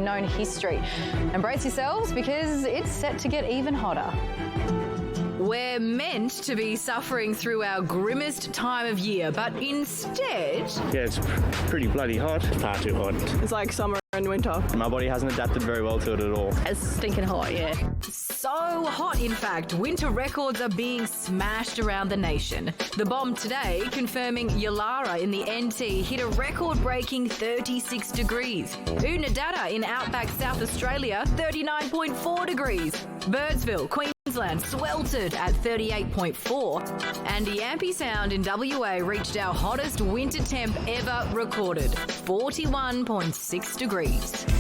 known history. And brace yourselves because it's set to get even hotter. We're meant to be suffering through our grimmest time of year, but instead... Yeah, it's pretty bloody hot. It's far too hot. It's like summer and winter. My body hasn't adapted very well to it at all. It's stinking hot, yeah. So hot, in fact, winter records are being smashed around the nation. The Bomb today confirming Yulara in the NT hit a record-breaking 36 degrees. Oodnadatta in outback South Australia, 39.4 degrees. Birdsville, Queensland sweltered at 38.4, and Yampi Sound in WA reached our hottest winter temp ever recorded, 41.6 degrees.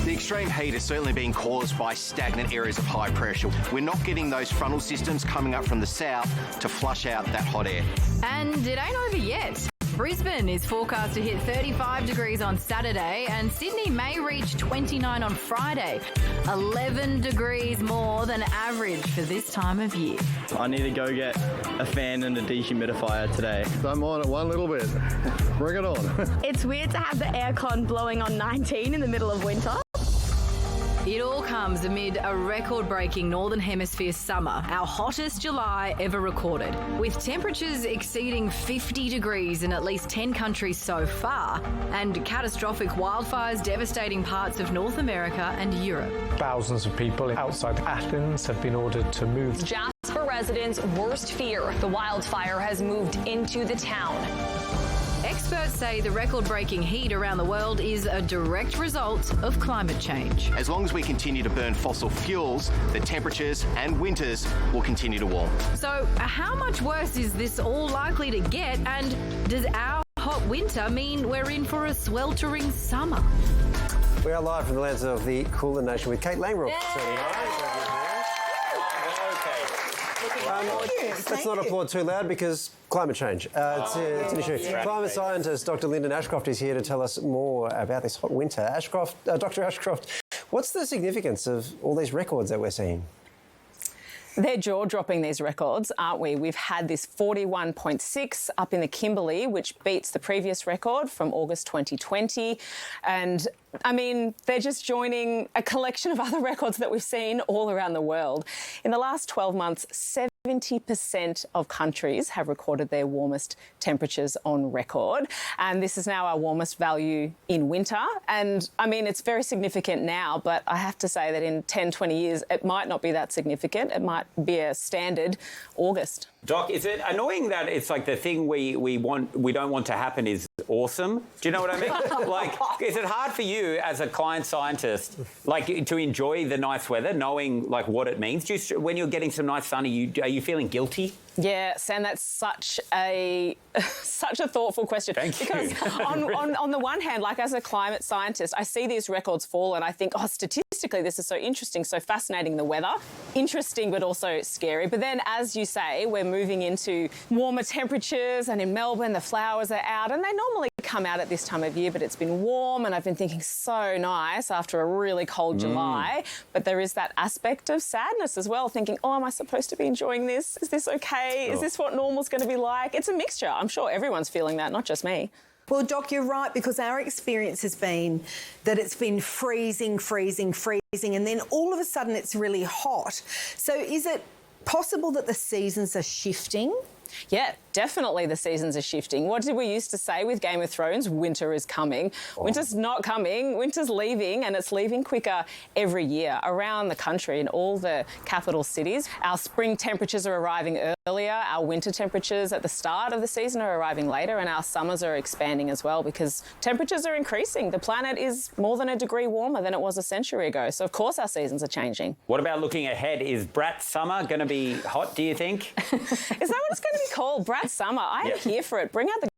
The extreme heat is certainly being caused by stagnant areas of high pressure. We're not getting those frontal systems coming up from the south to flush out that hot air. And it ain't over yet. Brisbane is forecast to hit 35 degrees on Saturday, and Sydney may reach 29 on Friday, 11 degrees more than average for this time of year. I need to go get a fan and a dehumidifier today. Don't mind it one little bit. Bring it on. It's weird to have the aircon blowing on 19 in the middle of winter. It all comes amid a record-breaking Northern Hemisphere summer, our hottest July ever recorded, with temperatures exceeding 50 degrees in at least 10 countries so far, and catastrophic wildfires devastating parts of North America and Europe. Thousands of people outside Athens have been ordered to move. Jasper residents' worst fear, the wildfire has moved into the town. Experts say the record-breaking heat around the world is a direct result of climate change. As long as we continue to burn fossil fuels, the temperatures and winters will continue to warm. So how much worse is this all likely to get, and does our hot winter mean we're in for a sweltering summer? We are live from the lands of the Cooler Nation with Kate Langbrook. Let's not applaud too loud because climate change. It's an issue. Climate scientist Dr. Lyndon Ashcroft is here to tell us more about this hot winter. Dr. Ashcroft, what's the significance of all these records that we're seeing? They're jaw-dropping, these records, aren't we? We've had this 41.6 up in the Kimberley, which beats the previous record from August 2020. And, I mean, they're just joining a collection of other records that we've seen all around the world. In the last 12 months, 70% of countries have recorded their warmest temperatures on record. And this is now our warmest value in winter. And, I mean, it's very significant now, but I have to say that in 10, 20 years, it might not be that significant. It might be a standard August. Doc, is it annoying that it's like the thing we don't want to happen is awesome? Do you know what I mean? Like, is it hard for you as a climate scientist, like, to enjoy the nice weather, knowing like what it means? When you're getting some nice sun, are you feeling guilty? Yeah, Sam, that's such a thoughtful question. Thank you. Because on the one hand, like as a climate scientist, I see these records fall and I think, oh, statistically, this is so interesting, so fascinating, the weather. Interesting, but also scary. But then, as you say, we're moving into warmer temperatures, and in Melbourne, the flowers are out, and they normally come out at this time of year, but it's been warm, and I've been thinking so nice after a really cold July. But there is that aspect of sadness as well, thinking, oh, am I supposed to be enjoying this? Is this okay? Sure. Is this what normal's going to be like? It's a mixture. I'm sure everyone's feeling that, not just me. Well, Doc, you're right, because our experience has been that it's been freezing, and then all of a sudden it's really hot. So is it possible that the seasons are shifting? Yeah, definitely the seasons are shifting. What did we used to say with Game of Thrones? Winter is coming. Oh. Winter's not coming. Winter's leaving, and it's leaving quicker every year around the country in all the capital cities. Our spring temperatures are arriving earlier. Our winter temperatures at the start of the season are arriving later, and our summers are expanding as well because temperatures are increasing. The planet is more than a degree warmer than it was a century ago. So, of course, our seasons are changing. What about looking ahead? Is Brat Summer going to be hot, do you think? Is that what it's going to be called? Brat Summer. I am here for it. Bring out the